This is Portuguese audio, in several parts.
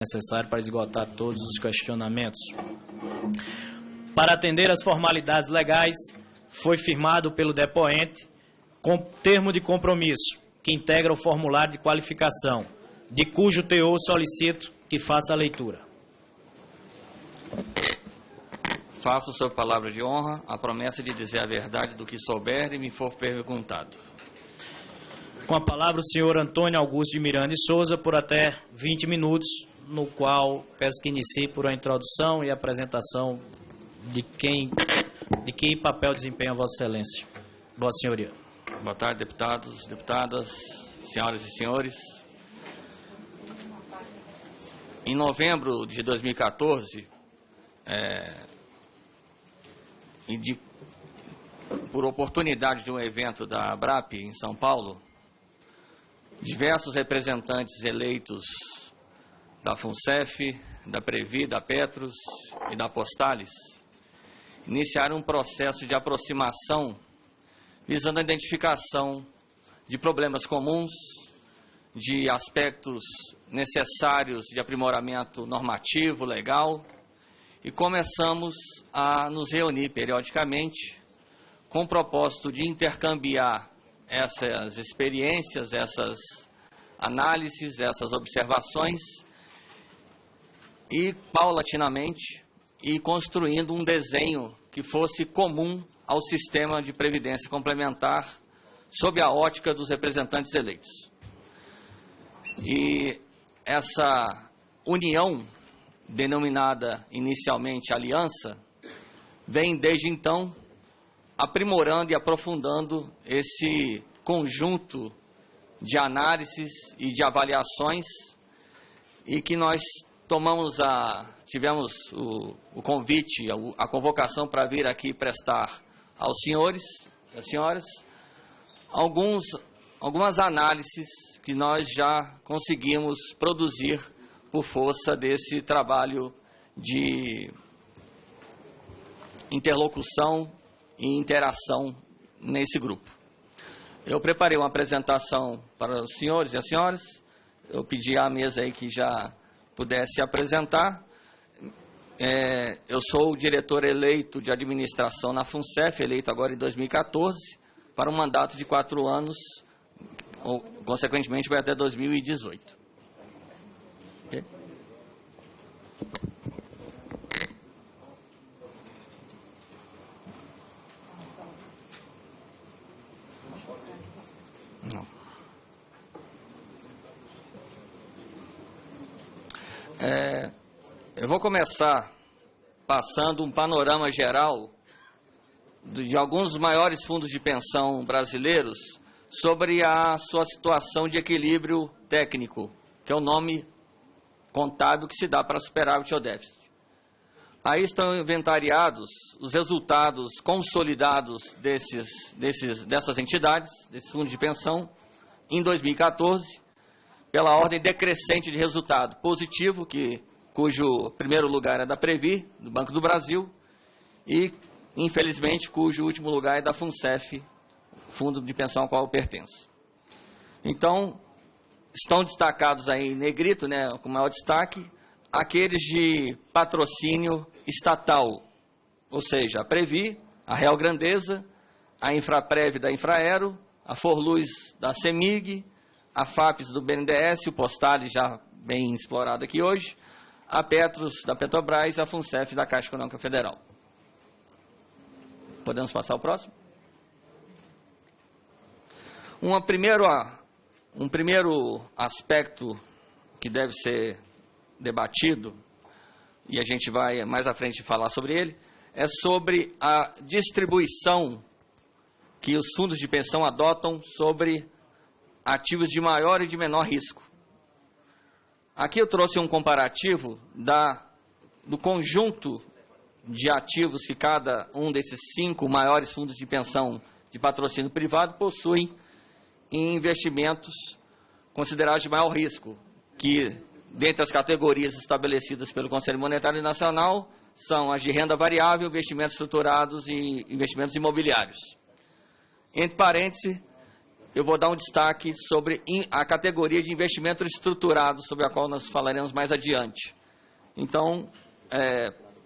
necessário para esgotar todos os questionamentos. Para atender às formalidades legais, foi firmado pelo depoente com termo de compromisso, que integra o formulário de qualificação, de cujo teor solicito que faça a leitura. Faço sob palavra de honra a promessa de dizer a verdade do que souber e me for perguntado. Com a palavra o senhor Antônio Augusto de Miranda e Souza, por até 20 minutos, no qual peço que inicie por uma introdução e apresentação de que papel desempenha Vossa Excelência. Vossa Senhoria. Boa tarde, deputados, deputadas, senhoras e senhores. Em novembro de 2014, por oportunidade de um evento da ABRAP em São Paulo, diversos representantes eleitos da FUNCEF, da Previ, da Petros e da Postales iniciaram um processo de aproximação visando a identificação de problemas comuns, de aspectos necessários de aprimoramento normativo, legal, e começamos a nos reunir periodicamente com o propósito de intercambiar essas experiências, essas análises, essas observações e, paulatinamente, ir construindo um desenho que fosse comum ao sistema de previdência complementar sob a ótica dos representantes eleitos. E essa união, denominada inicialmente aliança, vem desde então aprimorando e aprofundando esse conjunto de análises e de avaliações, e que nós tivemos o convite, a convocação para vir aqui prestar aos senhores e às senhoras algumas análises que nós já conseguimos produzir por força desse trabalho de interlocução e interação nesse grupo. Eu preparei uma apresentação para os senhores e as senhoras. Eu pedi à mesa aí que já pudesse se apresentar. Eu sou o diretor eleito de administração na FUNCEF, eleito agora em 2014, para um mandato de 4 anos, ou, consequentemente, vai até 2018. Okay? Não. Eu vou começar passando um panorama geral de alguns dos maiores fundos de pensão brasileiros sobre a sua situação de equilíbrio técnico, que é o nome contábil que se dá para superávit ou déficit. Aí estão inventariados os resultados consolidados dessas entidades, desses fundos de pensão, em 2014, pela ordem decrescente de resultado positivo, cujo primeiro lugar é da Previ, do Banco do Brasil, e, infelizmente, cujo último lugar é da FUNCEF, fundo de pensão ao qual eu pertenço. Então, estão destacados aí em negrito, né, com maior destaque, aqueles de patrocínio estatal, ou seja, a Previ, a Real Grandeza, a Infraprev da Infraero, a Forluz da CEMIG, a FAPES do BNDES, o Postales já bem explorado aqui hoje, a Petros da Petrobras e a FUNCEF da Caixa Econômica Federal. Podemos passar ao próximo? Um primeiro aspecto que deve ser debatido, e a gente vai mais à frente falar sobre ele, é sobre a distribuição que os fundos de pensão adotam sobre ativos de maior e de menor risco. Aqui eu trouxe um comparativo do conjunto de ativos que cada um desses 5 maiores fundos de pensão de patrocínio privado possuem em investimentos considerados de maior risco, que, dentre as categorias estabelecidas pelo Conselho Monetário Nacional, são as de renda variável, investimentos estruturados e investimentos imobiliários. Entre parênteses, eu vou dar um destaque sobre a categoria de investimento estruturado, sobre a qual nós falaremos mais adiante. Então,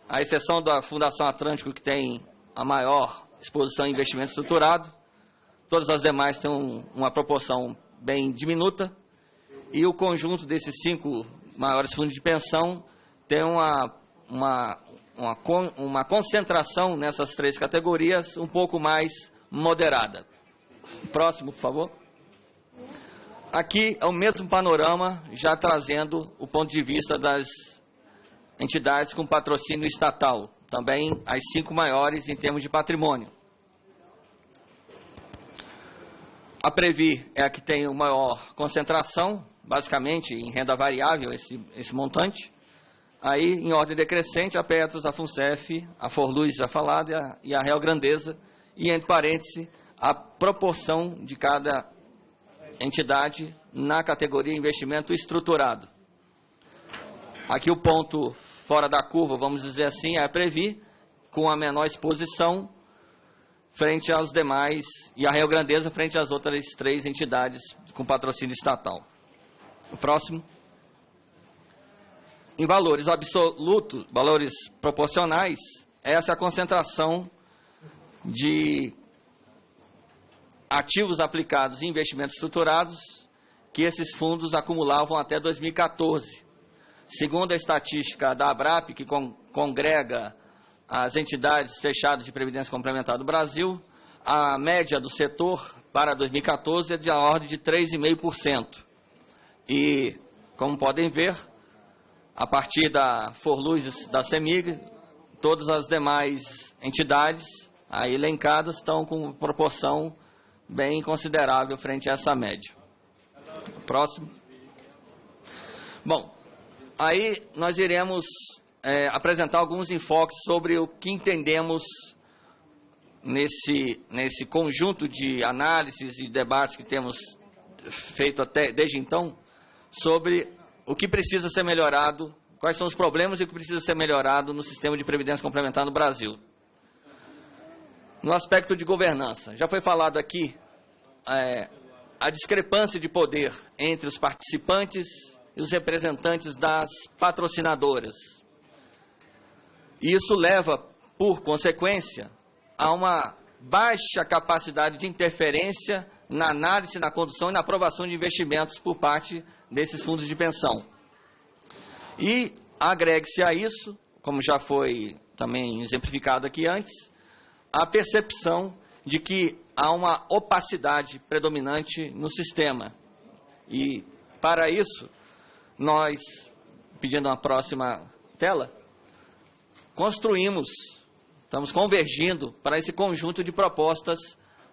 a exceção da Fundação Atlântico, que tem a maior exposição em investimento estruturado, todas as demais têm uma proporção bem diminuta, e o conjunto desses 5 maiores fundos de pensão tem uma concentração nessas 3 categorias um pouco mais moderada. Próximo, por favor. Aqui é o mesmo panorama, já trazendo o ponto de vista das entidades com patrocínio estatal, também as 5 maiores em termos de patrimônio. A Previ é a que tem a maior concentração, basicamente em renda variável, esse montante. Aí, em ordem decrescente, a Petros, a Funcef, a Forluz, já falada, e a Real Grandeza, e, entre parênteses, a proporção de cada entidade na categoria investimento estruturado. Aqui o ponto fora da curva, vamos dizer assim, é a Previ, com a menor exposição frente aos demais, e a Real Grandeza frente às outras 3 entidades com patrocínio estatal. O próximo. Em valores absolutos, valores proporcionais, essa é a concentração de ativos aplicados em investimentos estruturados que esses fundos acumulavam até 2014. Segundo a estatística da ABRAP, que congrega as entidades fechadas de previdência complementar do Brasil, a média do setor para 2014 é de a ordem de 3,5%. E, como podem ver, a partir da Forluz, da CEMIG, todas as demais entidades aí elencadas estão com proporção bem considerável frente a essa média. Próximo. Bom, aí nós iremos apresentar alguns enfoques sobre o que entendemos nesse conjunto de análises e debates que temos feito desde então, sobre o que precisa ser melhorado, quais são os problemas e o que precisa ser melhorado no sistema de previdência complementar no Brasil. No aspecto de governança, já foi falado aqui a discrepância de poder entre os participantes e os representantes das patrocinadoras. E isso leva, por consequência, a uma baixa capacidade de interferência na análise, na condução e na aprovação de investimentos por parte desses fundos de pensão. E agregue-se a isso, como já foi também exemplificado aqui antes, a percepção de que há uma opacidade predominante no sistema. E, para isso, nós, pedindo uma próxima tela, estamos convergindo para esse conjunto de propostas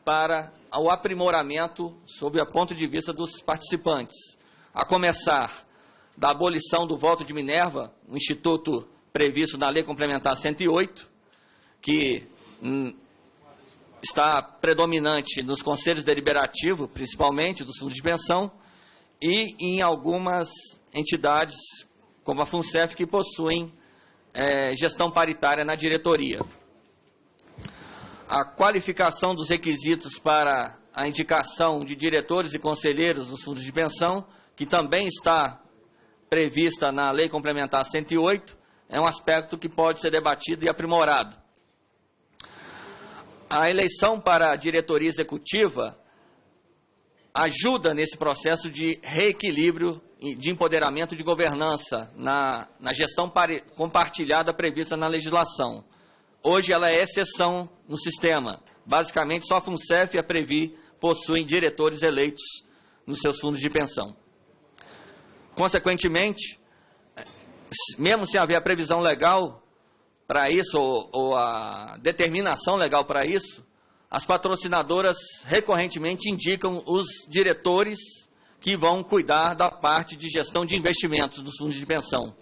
para o aprimoramento sob o ponto de vista dos participantes. A começar da abolição do voto de Minerva, um instituto previsto na Lei Complementar 108, que está predominante nos conselhos deliberativos, principalmente dos fundos de pensão, e em algumas entidades, como a FUNCEF, que possuem gestão paritária na diretoria. A qualificação dos requisitos para a indicação de diretores e conselheiros dos fundos de pensão, que também está prevista na Lei Complementar 108, é um aspecto que pode ser debatido e aprimorado. A eleição para a diretoria executiva ajuda nesse processo de reequilíbrio de empoderamento de governança na gestão compartilhada prevista na legislação. Hoje ela é exceção no sistema. Basicamente, só a FUNCEF e a Previ possuem diretores eleitos nos seus fundos de pensão. Consequentemente, mesmo sem haver a previsão legal para isso, ou a determinação legal para isso, as patrocinadoras recorrentemente indicam os diretores que vão cuidar da parte de gestão de investimentos dos fundos de pensão.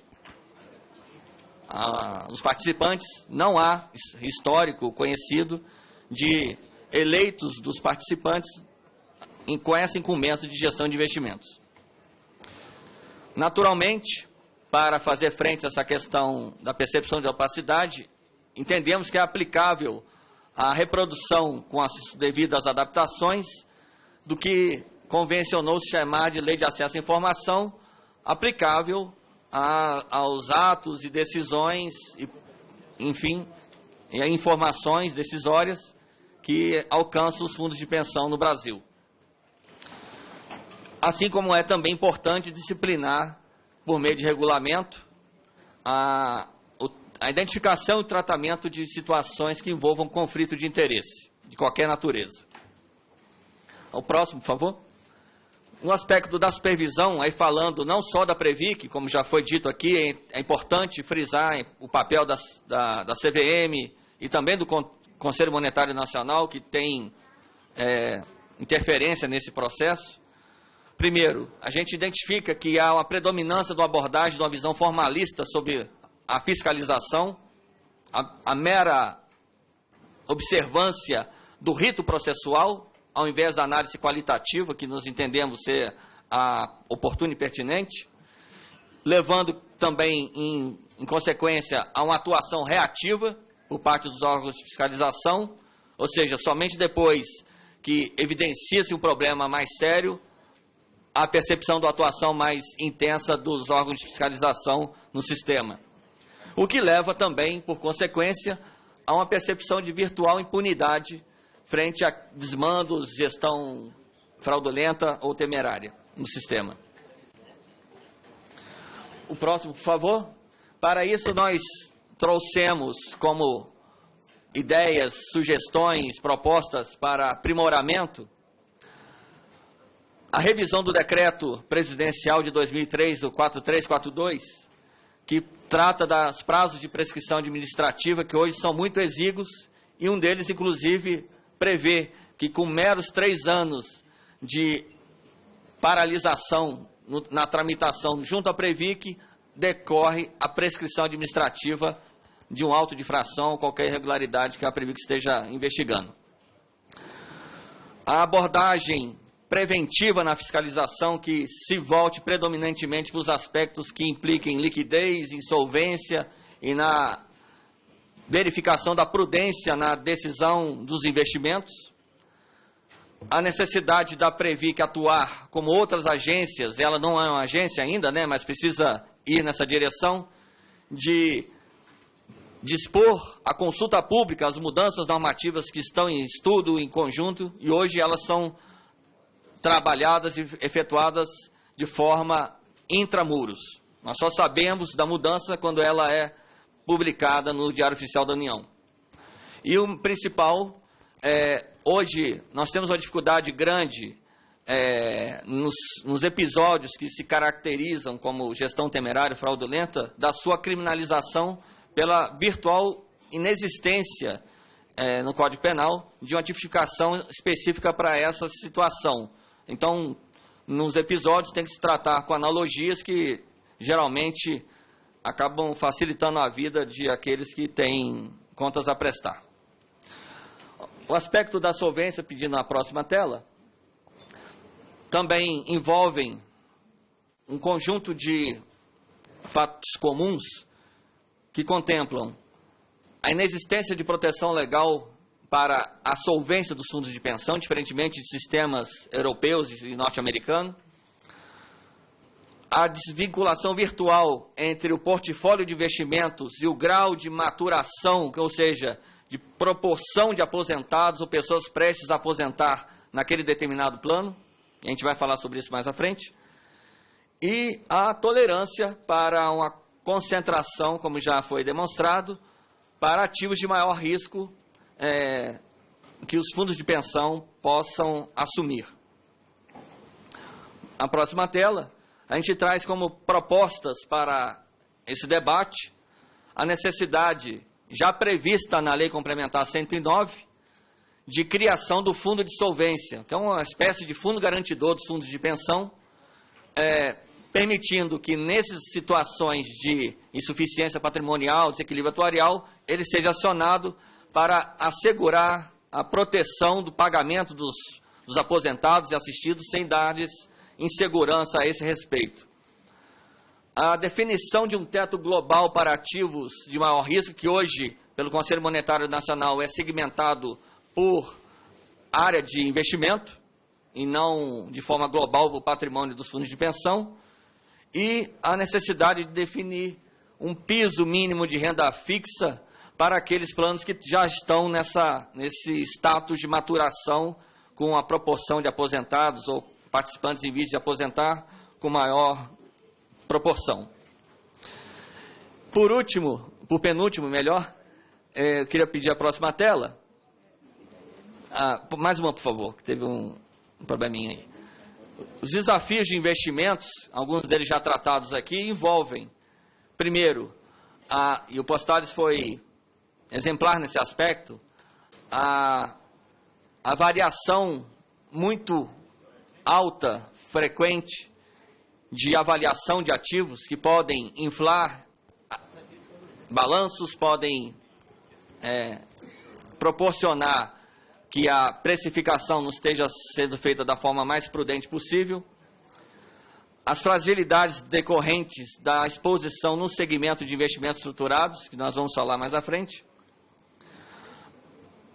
Os participantes, não há histórico conhecido de eleitos dos participantes com essa incumbência de gestão de investimentos. Naturalmente, para fazer frente a essa questão da percepção de opacidade, entendemos que é aplicável a reprodução com as devidas adaptações do que convencionou-se chamar de Lei de Acesso à Informação, aplicável aos atos e decisões, enfim, e a informações decisórias que alcançam os fundos de pensão no Brasil. Assim como é também importante disciplinar, por meio de regulamento, a identificação e o tratamento de situações que envolvam conflito de interesse, de qualquer natureza. O próximo, por favor. No aspecto da supervisão, aí falando não só da Previc, como já foi dito aqui, é importante frisar o papel da CVM e também do Conselho Monetário Nacional, que tem interferência nesse processo. Primeiro, a gente identifica que há uma predominância de uma abordagem, de uma visão formalista sobre a fiscalização, a mera observância do rito processual, ao invés da análise qualitativa, que nós entendemos ser a oportuna e pertinente, levando também, em consequência, a uma atuação reativa por parte dos órgãos de fiscalização, ou seja, somente depois que evidencia-se um problema mais sério, a percepção da atuação mais intensa dos órgãos de fiscalização no sistema. O que leva também, por consequência, a uma percepção de virtual impunidade frente a desmandos, gestão fraudulenta ou temerária no sistema. O próximo, por favor. Para isso, nós trouxemos como ideias, sugestões, propostas para aprimoramento a revisão do decreto presidencial de 2003, o 4342, que trata dos prazos de prescrição administrativa, que hoje são muito exíguos, e um deles, inclusive, prevê que com meros 3 anos de paralisação na tramitação junto à Previc, decorre a prescrição administrativa de um auto de infração ou qualquer irregularidade que a Previc esteja investigando. A abordagem preventiva na fiscalização, que se volte predominantemente para os aspectos que impliquem liquidez, insolvência e na verificação da prudência na decisão dos investimentos, a necessidade da Previc atuar como outras agências, ela não é uma agência ainda, né, mas precisa ir nessa direção, de dispor a consulta pública, as mudanças normativas que estão em estudo, em conjunto, e hoje elas são trabalhadas e efetuadas de forma intramuros. Nós só sabemos da mudança quando ela é publicada no Diário Oficial da União. E o principal, hoje nós temos uma dificuldade grande nos episódios que se caracterizam como gestão temerária, fraudulenta, da sua criminalização pela virtual inexistência no Código Penal de uma tipificação específica para essa situação. Então, nos episódios tem que se tratar com analogias que geralmente acabam facilitando a vida de aqueles que têm contas a prestar. O aspecto da solvência, pedindo na próxima tela, também envolvem um conjunto de fatos comuns que contemplam a inexistência de proteção legal para a solvência dos fundos de pensão, diferentemente de sistemas europeus e norte-americanos, a desvinculação virtual entre o portfólio de investimentos e o grau de maturação, ou seja, de proporção de aposentados ou pessoas prestes a aposentar naquele determinado plano, a gente vai falar sobre isso mais à frente, e a tolerância para uma concentração, como já foi demonstrado, para ativos de maior risco que os fundos de pensão possam assumir. A próxima tela, a gente traz como propostas para esse debate a necessidade, já prevista na Lei Complementar 109, de criação do Fundo de Solvência, que é uma espécie de fundo garantidor dos fundos de pensão, permitindo que nessas situações de insuficiência patrimonial, desequilíbrio atuarial, ele seja acionado para assegurar a proteção do pagamento dos aposentados e assistidos sem dar-lhes insegurança a esse respeito. A definição de um teto global para ativos de maior risco, que hoje, pelo Conselho Monetário Nacional, é segmentado por área de investimento, e não de forma global o patrimônio dos fundos de pensão, e a necessidade de definir um piso mínimo de renda fixa para aqueles planos que já estão nesse status de maturação com a proporção de aposentados ou participantes em vias de aposentar com maior proporção. Por penúltimo, eu queria pedir a próxima tela. Mais uma, por favor, que teve um probleminha aí. Os desafios de investimentos, alguns deles já tratados aqui, envolvem, primeiro, e o Postales foi exemplar nesse aspecto, a variação muito alta, frequente, de avaliação de ativos que podem inflar balanços, podem proporcionar que a precificação não esteja sendo feita da forma mais prudente possível, as fragilidades decorrentes da exposição no segmento de investimentos estruturados, que nós vamos falar mais à frente,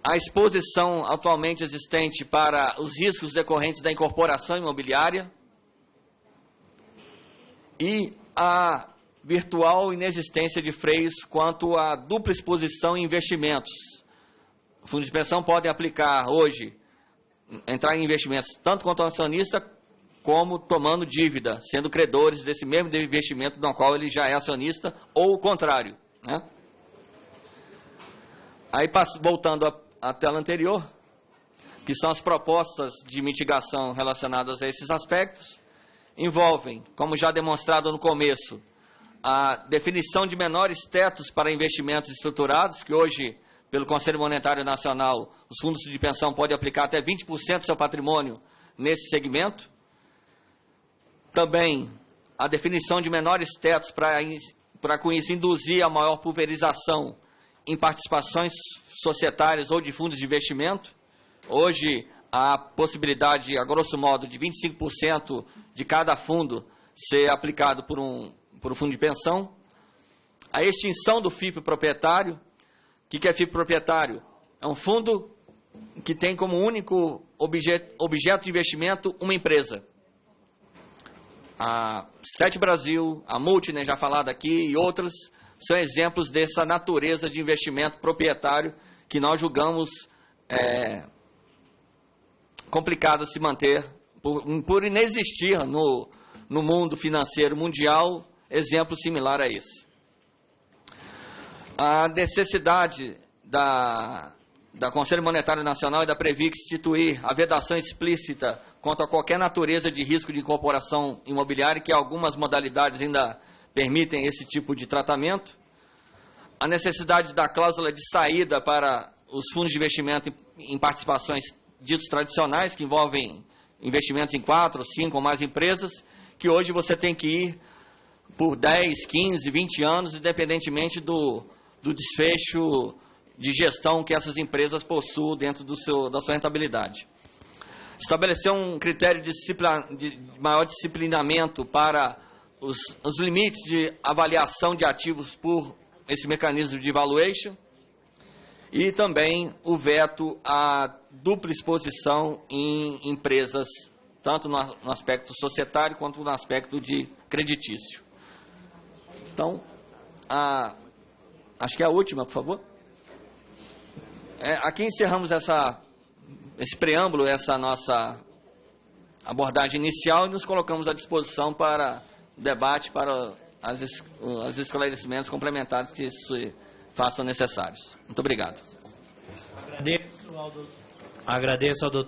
a exposição atualmente existente para os riscos decorrentes da incorporação imobiliária e a virtual inexistência de freios quanto à dupla exposição em investimentos. Fundos de pensão podem aplicar hoje, entrar em investimentos tanto quanto acionista, como tomando dívida, sendo credores desse mesmo investimento no qual ele já é acionista, ou o contrário, né? Aí, voltando à tela anterior, que são as propostas de mitigação relacionadas a esses aspectos, envolvem, como já demonstrado no começo, a definição de menores tetos para investimentos estruturados, que hoje, pelo Conselho Monetário Nacional, os fundos de pensão podem aplicar até 20% do seu patrimônio nesse segmento. Também a definição de menores tetos para com isso induzir a maior pulverização em participações societárias ou de fundos de investimento. Hoje, a possibilidade, a grosso modo, de 25% de cada fundo ser aplicado por um fundo de pensão. A extinção do FIP proprietário. O que é FIP proprietário? É um fundo que tem como único objeto de investimento uma empresa. A Sete Brasil, a Multiner, já falada aqui, e outras, são exemplos dessa natureza de investimento proprietário que nós julgamos complicado se manter, por inexistir no mundo financeiro mundial exemplo similar a esse. A necessidade da Conselho Monetário Nacional e da Previc instituir a vedação explícita quanto a qualquer natureza de risco de incorporação imobiliária, que algumas modalidades ainda permitem esse tipo de tratamento. A necessidade da cláusula de saída para os fundos de investimento em participações ditos tradicionais, que envolvem investimentos em 4, 5 ou mais empresas, que hoje você tem que ir por 10, 15, 20 anos, independentemente do desfecho de gestão que essas empresas possuem dentro da sua rentabilidade. Estabelecer um critério de maior disciplinamento para os limites de avaliação de ativos por esse mecanismo de valuation, e também o veto à dupla exposição em empresas, tanto no aspecto societário quanto no aspecto de creditício. Então, acho que é a última, por favor. Aqui encerramos esse preâmbulo, essa nossa abordagem inicial, e nos colocamos à disposição para debate, para os esclarecimentos complementares que se façam necessários. Muito obrigado. Agradeço ao doutor